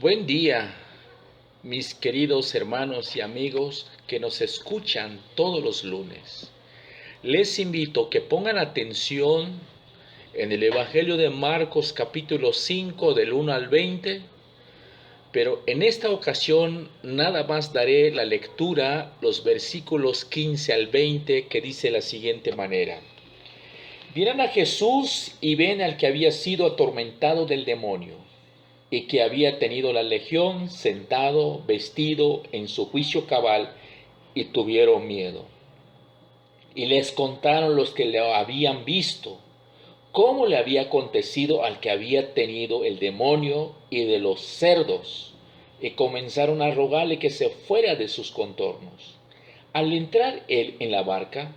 Buen día, mis queridos hermanos y amigos que nos escuchan todos los lunes. Les invito a que pongan atención en el Evangelio de Marcos capítulo 5 del 1 al 20, pero en esta ocasión nada más daré la lectura, los versículos 15 al 20, que dice de la siguiente manera. Vienen a Jesús y ven al que había sido atormentado del demonio y que había tenido la legión sentado, vestido en su juicio cabal, y tuvieron miedo. Y les contaron los que le habían visto cómo le había acontecido al que había tenido el demonio y de los cerdos, y comenzaron a rogarle que se fuera de sus contornos. Al entrar él en la barca,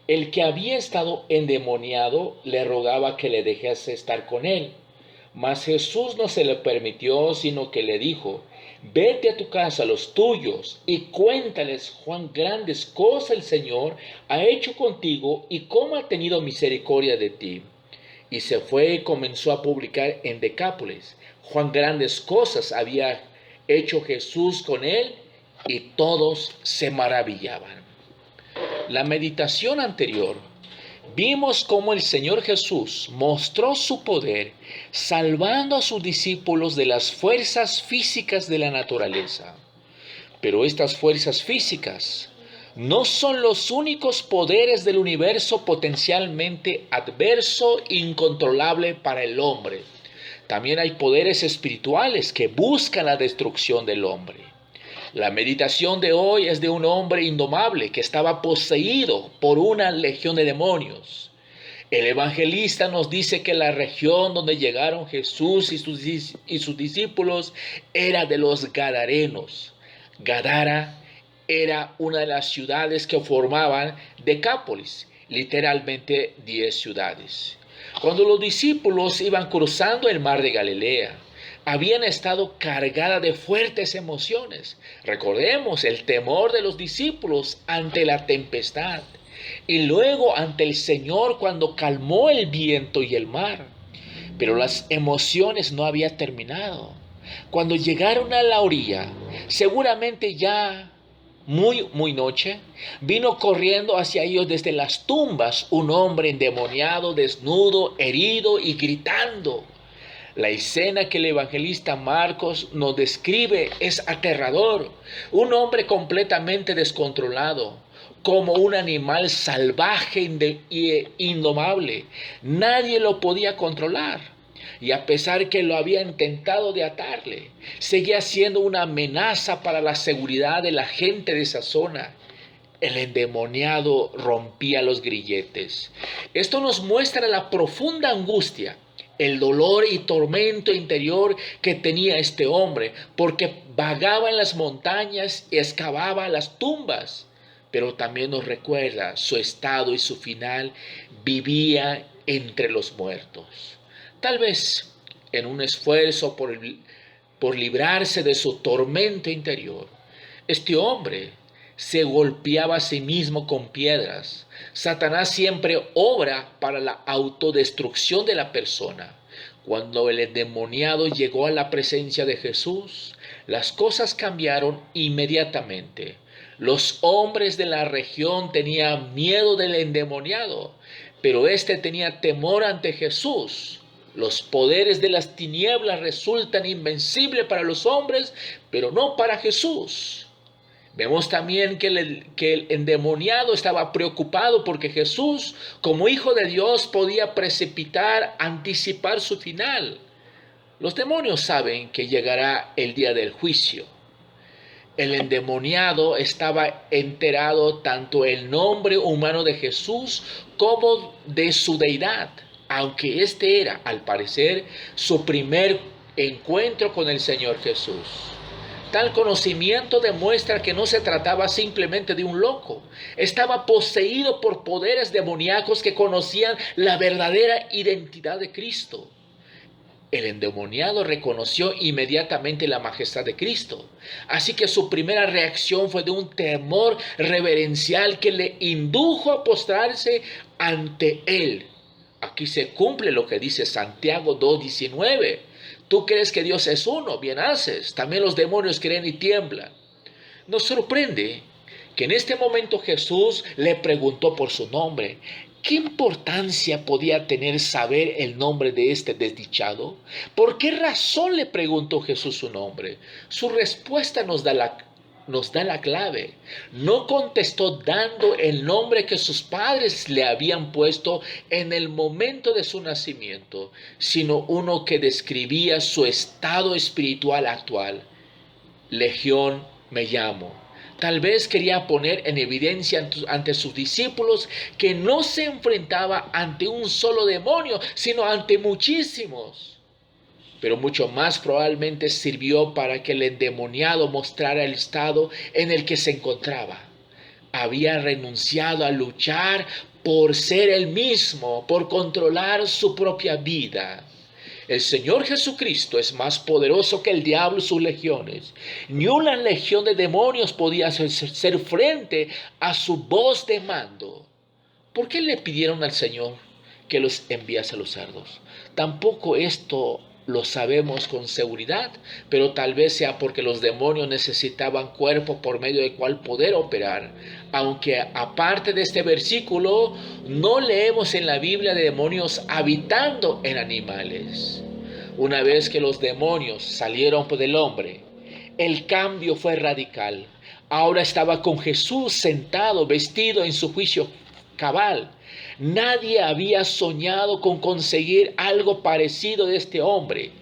el que había estado endemoniado le rogaba que le dejase estar con él. Mas Jesús no se le permitió, sino que le dijo: vete a tu casa, a los tuyos, y cuéntales cuán grandes cosas el Señor ha hecho contigo y cómo ha tenido misericordia de ti. Y se fue y comenzó a publicar en Decápolis cuán grandes cosas había hecho Jesús con él, y todos se maravillaban. La meditación anterior vimos cómo el Señor Jesús mostró su poder salvando a sus discípulos de las fuerzas físicas de la naturaleza. Pero estas fuerzas físicas no son los únicos poderes del universo potencialmente adverso e incontrolable para el hombre. También hay poderes espirituales que buscan la destrucción del hombre. La meditación de hoy es de un hombre indomable que estaba poseído por una legión de demonios. El evangelista nos dice que la región donde llegaron Jesús y sus discípulos era de los Gadarenos. Gadara era una de las ciudades que formaban Decápolis, literalmente 10 ciudades. Cuando los discípulos iban cruzando el mar de Galilea, habían estado cargadas de fuertes emociones. Recordemos el temor de los discípulos ante la tempestad y luego ante el Señor cuando calmó el viento y el mar. Pero las emociones no habían terminado. Cuando llegaron a la orilla, seguramente ya muy noche, vino corriendo hacia ellos desde las tumbas un hombre endemoniado, desnudo, herido y gritando. La escena que el evangelista Marcos nos describe es aterrador. Un hombre completamente descontrolado, como un animal salvaje e indomable. Nadie lo podía controlar. Y a pesar que lo había intentado de atarle, seguía siendo una amenaza para la seguridad de la gente de esa zona. El endemoniado rompía los grilletes. Esto nos muestra la profunda angustia, el dolor y tormento interior que tenía este hombre, porque vagaba en las montañas y excavaba las tumbas. Pero también nos recuerda su estado y su final: vivía entre los muertos. Tal vez en un esfuerzo por librarse de su tormento interior, este hombre se golpeaba a sí mismo con piedras. Satanás siempre obra para la autodestrucción de la persona. Cuando el endemoniado llegó a la presencia de Jesús, las cosas cambiaron inmediatamente. Los hombres de la región tenían miedo del endemoniado, pero éste tenía temor ante Jesús. Los poderes de las tinieblas resultan invencibles para los hombres, pero no para Jesús. Vemos también que el endemoniado estaba preocupado porque Jesús, como Hijo de Dios, podía anticipar su final. Los demonios saben que llegará el día del juicio. El endemoniado estaba enterado tanto el nombre humano de Jesús como de su deidad, aunque este era, al parecer, su primer encuentro con el Señor Jesús. Tal conocimiento demuestra que no se trataba simplemente de un loco. Estaba poseído por poderes demoníacos que conocían la verdadera identidad de Cristo. El endemoniado reconoció inmediatamente la majestad de Cristo. Así que su primera reacción fue de un temor reverencial que le indujo a postrarse ante él. Aquí se cumple lo que dice Santiago 2:19. Tú crees que Dios es uno, bien haces. También los demonios creen y tiemblan. Nos sorprende que en este momento Jesús le preguntó por su nombre. ¿Qué importancia podía tener saber el nombre de este desdichado? ¿Por qué razón le preguntó Jesús su nombre? Su respuesta nos da la clave. No contestó dando el nombre que sus padres le habían puesto en el momento de su nacimiento, sino uno que describía su estado espiritual actual. Legión me llamo. Tal vez quería poner en evidencia ante sus discípulos que no se enfrentaba ante un solo demonio, sino ante muchísimos. Pero mucho más probablemente sirvió para que el endemoniado mostrara el estado en el que se encontraba. Había renunciado a luchar por ser él mismo, por controlar su propia vida. El Señor Jesucristo es más poderoso que el diablo y sus legiones. Ni una legión de demonios podía hacer frente a su voz de mando. ¿Por qué le pidieron al Señor que los enviase a los cerdos? Tampoco esto lo sabemos con seguridad, pero tal vez sea porque los demonios necesitaban cuerpo por medio del cual poder operar. Aunque aparte de este versículo, no leemos en la Biblia de demonios habitando en animales. Una vez que los demonios salieron del hombre, el cambio fue radical. Ahora estaba con Jesús sentado, vestido en su juicio cabal. Nadie había soñado con conseguir algo parecido de este hombre.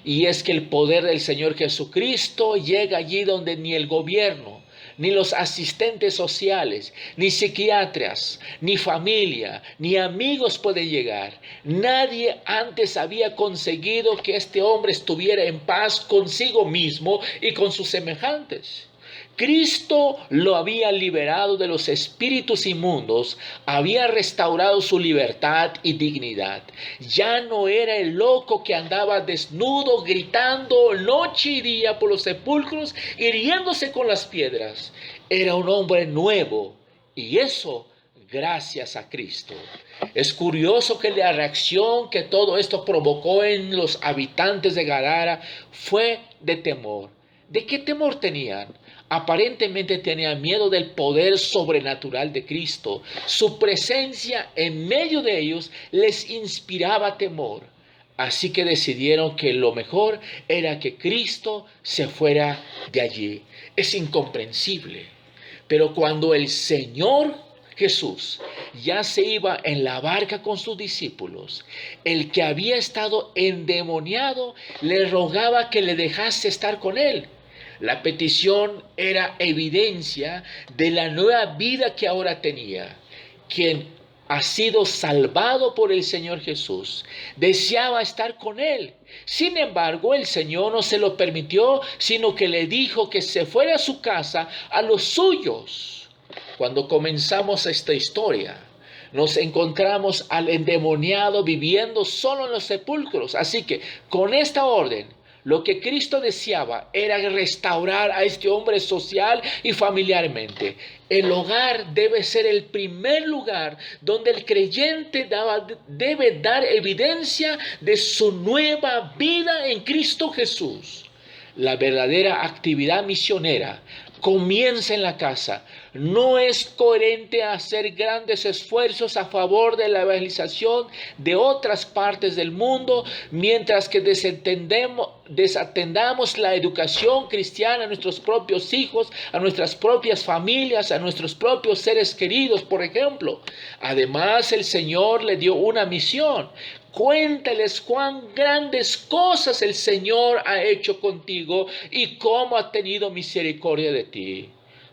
Y es que el poder del Señor Jesucristo llega allí donde ni el gobierno, ni los asistentes sociales, ni psiquiatras, ni familia, ni amigos pueden llegar. Nadie antes había conseguido que este hombre estuviera en paz consigo mismo y con sus semejantes. Cristo lo había liberado de los espíritus inmundos, había restaurado su libertad y dignidad. Ya no era el loco que andaba desnudo, gritando noche y día por los sepulcros, hiriéndose con las piedras. Era un hombre nuevo, y eso gracias a Cristo. Es curioso que la reacción que todo esto provocó en los habitantes de Gadara fue de temor. ¿De qué temor tenían? Aparentemente tenían miedo del poder sobrenatural de Cristo. Su presencia en medio de ellos les inspiraba temor. Así que decidieron que lo mejor era que Cristo se fuera de allí. Es incomprensible. Pero cuando el Señor Jesús ya se iba en la barca con sus discípulos, el que había estado endemoniado le rogaba que le dejase estar con él. La petición era evidencia de la nueva vida que ahora tenía. Quien ha sido salvado por el Señor Jesús deseaba estar con él. Sin embargo, el Señor no se lo permitió, sino que le dijo que se fuera a su casa, a los suyos. Cuando comenzamos esta historia, nos encontramos al endemoniado viviendo solo en los sepulcros. Así que con esta orden, lo que Cristo deseaba era restaurar a este hombre social y familiarmente. El hogar debe ser el primer lugar donde el creyente debe dar evidencia de su nueva vida en Cristo Jesús. La verdadera actividad misionera comienza en la casa. No es coherente hacer grandes esfuerzos a favor de la evangelización de otras partes del mundo, mientras que desatendamos la educación cristiana a nuestros propios hijos, a nuestras propias familias, a nuestros propios seres queridos, por ejemplo. Además, el Señor le dio una misión. Cuéntales cuán grandes cosas el Señor ha hecho contigo y cómo ha tenido misericordia de ti.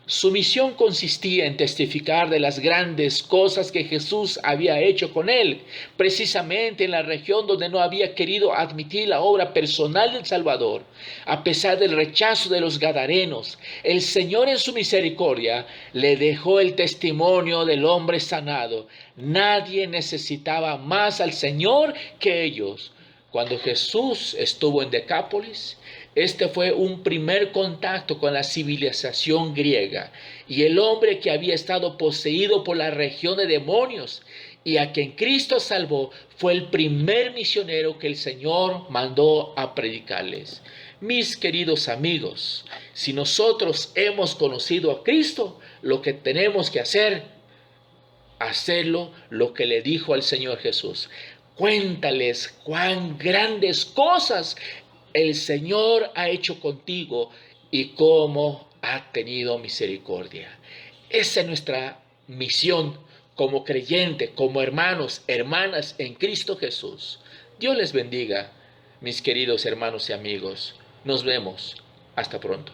Su misión consistía en testificar de las grandes cosas que Jesús había hecho con él, precisamente en la región donde no había querido admitir la obra personal del Salvador. A pesar del rechazo de los gadarenos, el Señor en su misericordia le dejó el testimonio del hombre sanado. Nadie necesitaba más al Señor que ellos. Cuando Jesús estuvo en Decápolis, este fue un primer contacto con la civilización griega, y el hombre que había estado poseído por la región de demonios y a quien Cristo salvó fue el primer misionero que el Señor mandó a predicarles. Mis queridos amigos, si nosotros hemos conocido a Cristo, lo que tenemos que hacerlo lo que le dijo al Señor Jesús. Cuéntales cuán grandes cosas el Señor ha hecho contigo y cómo ha tenido misericordia. Esa es nuestra misión como creyente, como hermanos, hermanas en Cristo Jesús. Dios les bendiga, mis queridos hermanos y amigos. Nos vemos. Hasta pronto.